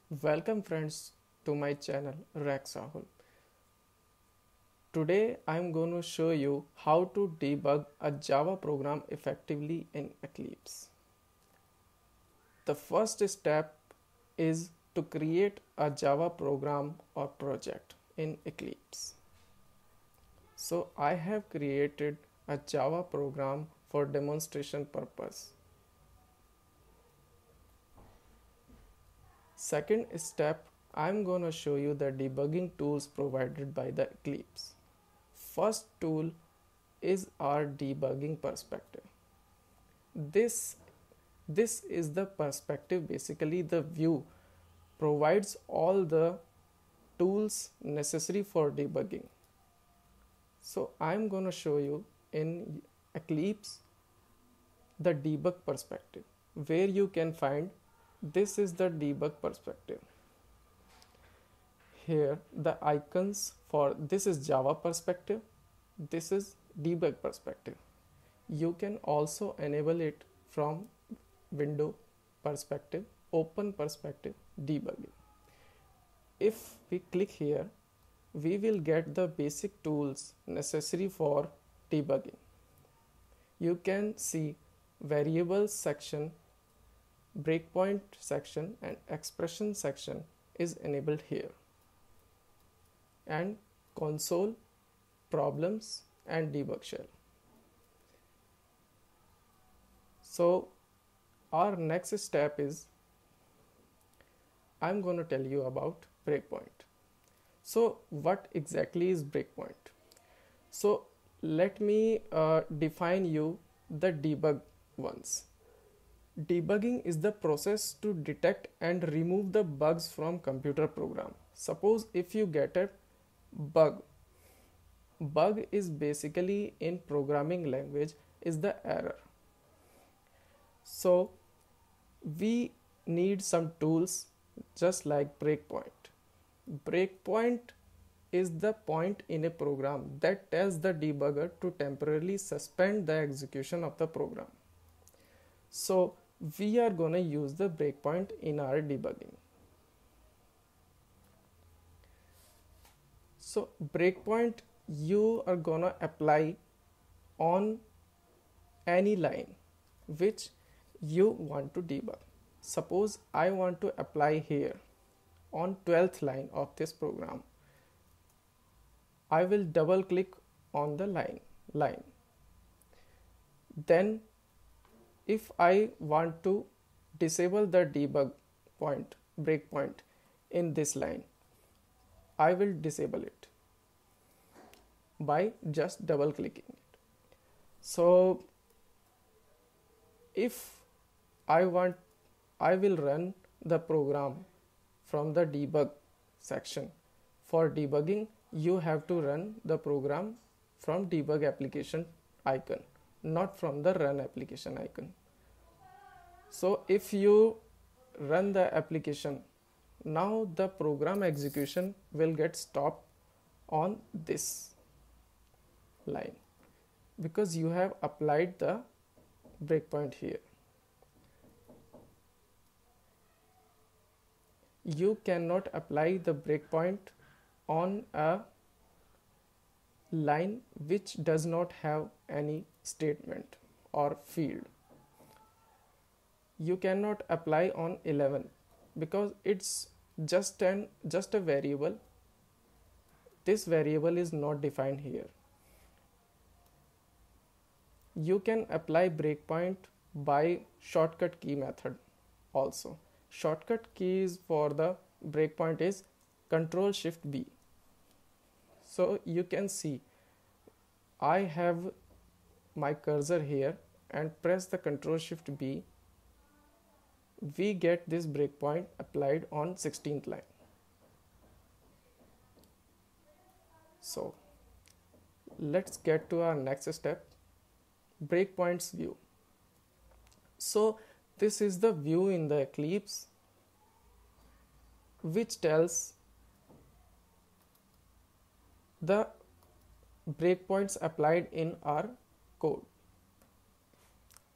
Welcome friends to my channel Rex Rahul. Today I am going to show you how to debug a Java program effectively in Eclipse. The first step is to create a Java program or project in Eclipse. So I have created a Java program for demonstration purpose. Second step, I'm going to show you the debugging tools provided by the Eclipse. First tool is our debugging perspective. This is the perspective, basically the view provides all the tools necessary for debugging. So I'm going to show you in Eclipse the debug perspective, where you can find this is the debug perspective. Here the icons for this is Java perspective, this is debug perspective. You can also enable it from window perspective, open perspective, debugging. If we click here, we will get the basic tools necessary for debugging. You can see variables section, breakpoint section and expression section is enabled here, and console, problems and debug shell. So our next step is I'm going to tell you about breakpoint. So what exactly is breakpoint? So let me define you the debug ones. Debugging is the process to detect and remove the bugs from computer program. Suppose if you get a bug is basically in programming language is the error. So we need some tools just like breakpoint. Breakpoint is the point in a program that tells the debugger to temporarily suspend the execution of the program. So we are going to use the breakpoint in our debugging. So breakpoint you are going to apply on any line which you want to debug. Suppose I want to apply here on 12th line of this program. I will double click on the line. Then if I want to disable the debug point, breakpoint in this line, I will disable it by just double clicking it. So if I will run the program from the debug section. For debugging, you have to run the program from debug application icon, not from the run application icon. So if you run the application, now the program execution will get stopped on this line because you have applied the breakpoint here. You cannot apply the breakpoint on a line which does not have any statement or field. You cannot apply on 11 because it's just a variable. This variable is not defined here. You can apply breakpoint by shortcut key method also. Shortcut keys for the breakpoint is Ctrl Shift B. So you can see I have my cursor here and press the Ctrl Shift B. We get this breakpoint applied on 16th line. So let's get to our next step, breakpoints view. So this is the view in the Eclipse which tells the breakpoints applied in our code.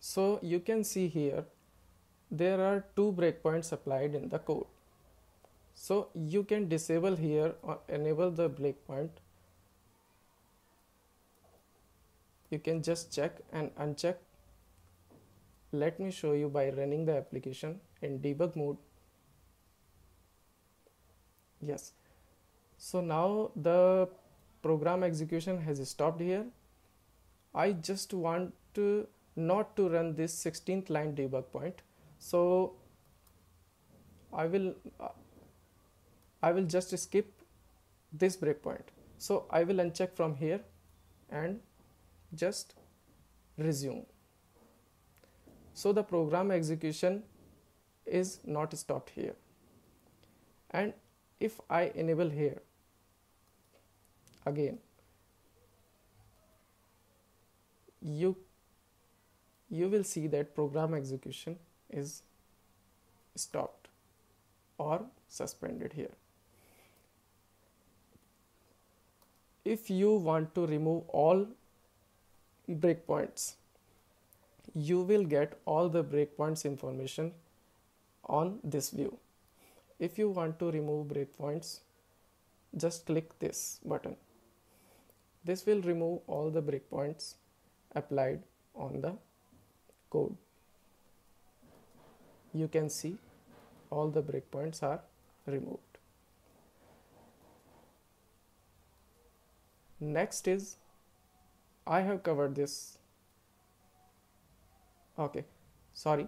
So you can see here there are two breakpoints applied in the code. So you can disable here or enable the breakpoint. You can just check and uncheck. Let me show you by running the application in debug mode. Yes. So now the program execution has stopped here. I just want to not to run this 16th line debug point. So I will just skip this breakpoint. So I will uncheck from here and just resume. So the program execution is not stopped here. And if I enable here again, you will see that program execution is stopped or suspended here. If you want to remove all breakpoints, you will get all the breakpoints information on this view. If you want to remove breakpoints, just click this button. This will remove all the breakpoints applied on the code. You can see all the breakpoints are removed. Next is, I have covered this. Okay, sorry.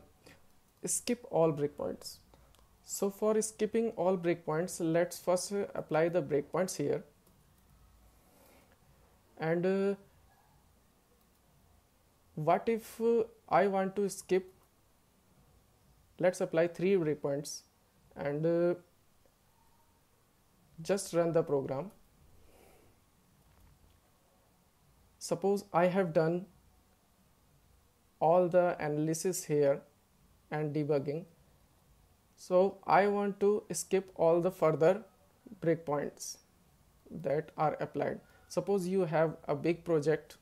Skip all breakpoints. So for skipping all breakpoints, let's first apply the breakpoints here. And what if I want to skip? Let's apply 3 breakpoints and just run the program. Suppose I have done all the analysis here and debugging. So I want to skip all the further breakpoints that are applied. Suppose you have a big project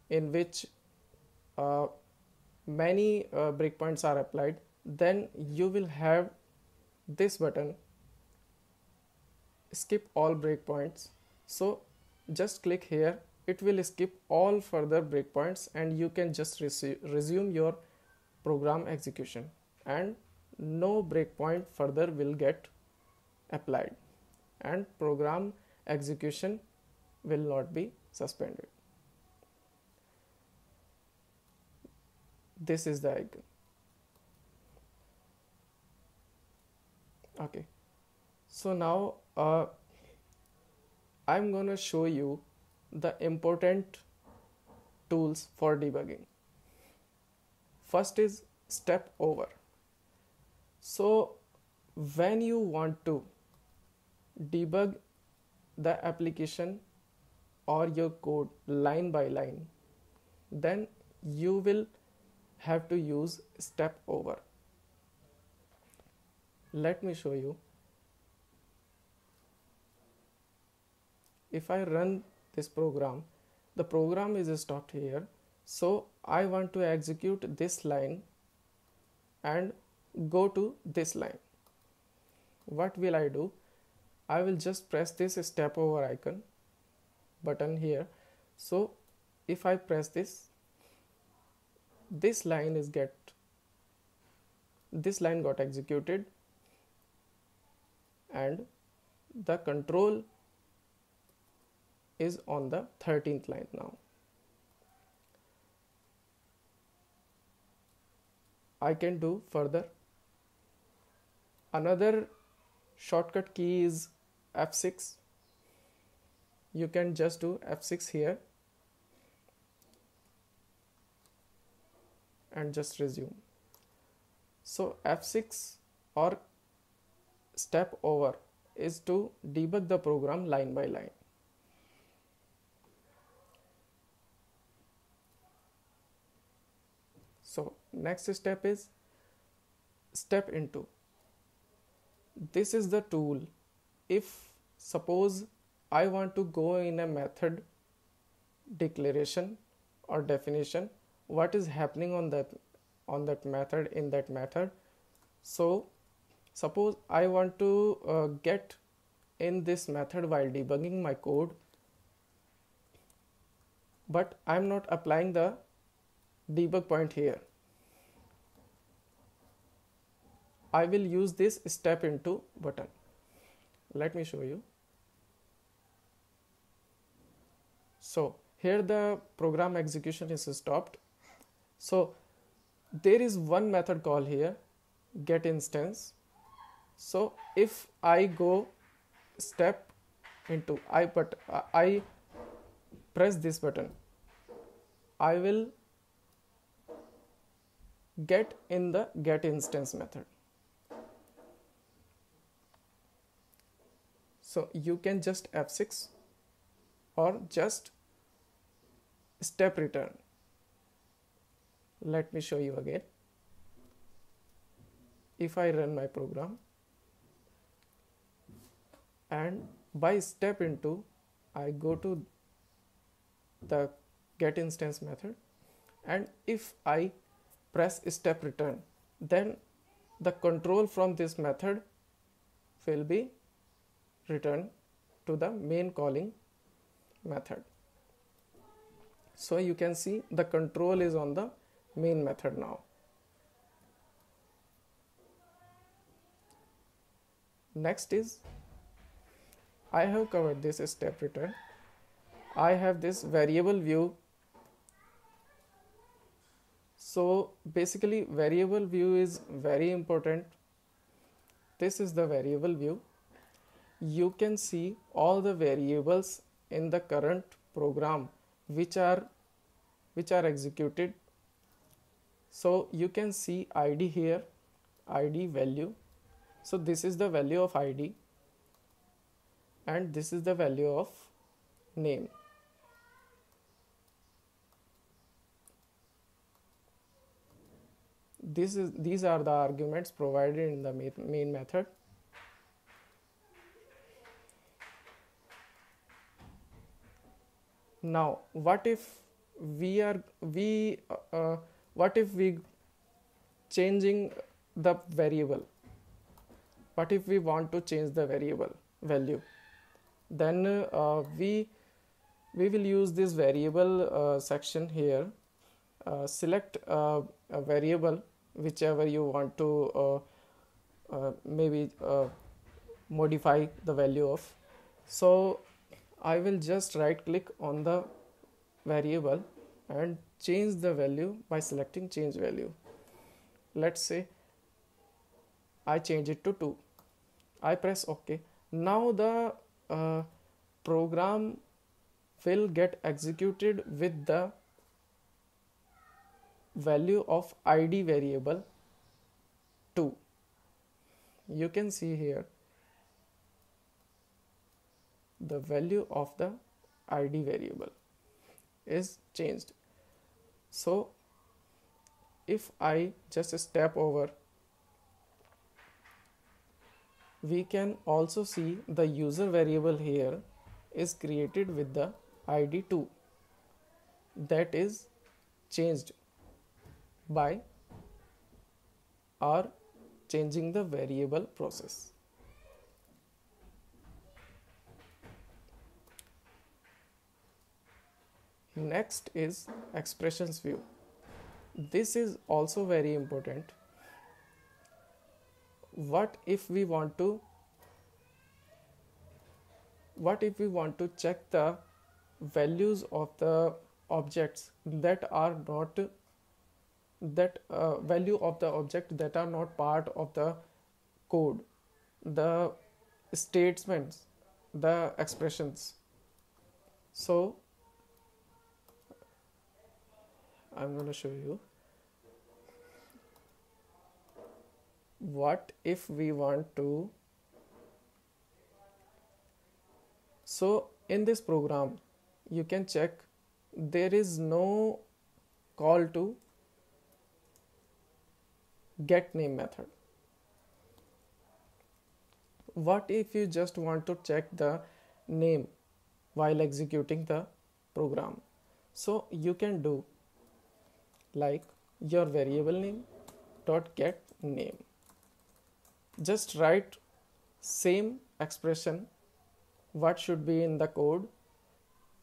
in which many breakpoints are applied, then you will have this button, skip all breakpoints. So just click here, it will skip all further breakpoints and you can just resume your program execution and no breakpoint further will get applied and program execution will not be suspended. This is the icon. Okay, so now I'm gonna show you the important tools for debugging. First is step over. So when you want to debug the application or your code line by line, then you will have to use step over. Let me show you. If I run this program, the program is stopped here. So I want to execute this line and go to this line. What will I do? I will just press this step over icon button here. So if I press this line got executed and the control is on the 13th line now. I can do further. Another shortcut key is F6. You can just do F6 here and just resume. So F6 or step over is to debug the program line by line. So next step is step into. This is the tool. If suppose I want to go in a method declaration or definition, what is happening on that method, in that method. So Suppose I want to get in this method while debugging my code, but I'm not applying the debug point here. I will use this step into button. Let me show you. So here the program execution is stopped. So there is one method call here, get instance. So if I go step into I press this button, I will get in the get instance method. So you can just F6 or just step return. Let me show you again. If I run my program and by step into, I go to the get instance method, and if I press step return, then the control from this method will be returned to the main calling method. So you can see the control is on the main method now. Next is, I have covered this step return. I have this variable view. So basically variable view is very important. This is the variable view. You can see all the variables in the current program which are executed. So you can see ID here, ID value. So this is the value of ID and this is the value of name. These are the arguments provided in the main method. Now what if we changing the variable? What if we want to change the variable value? Then we will use this variable section here. Select a variable whichever you want to maybe modify the value of. So I will just right click on the variable and change the value by selecting change value. Let's say I change it to 2. I press OK. Now the program will get executed with the value of ID variable 2. You can see here the value of the ID variable is changed. So if I just step over, we can also see the user variable here is created with the ID 2, that is changed by our changing the variable process. Next is expressions view. This is also very important. What if we want to check the values of the objects that are not value of the object that are not part of the code, the statements, the expressions? So I'm going to show you. What if we want to? So in this program you can check there is no call to get name method. What if you just want to check the name while executing the program? So you can do like your variable name dot get name. Just write same expression what should be in the code,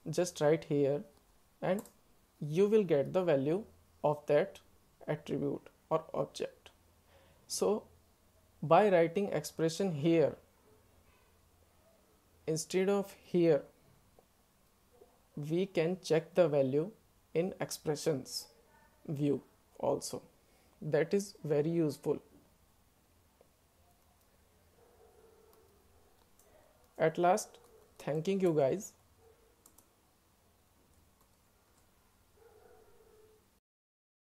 just write here, and you will get the value of that attribute or object. So by writing expression here instead of here, we can check the value in expressions view also. That is very useful. At last, thanking you guys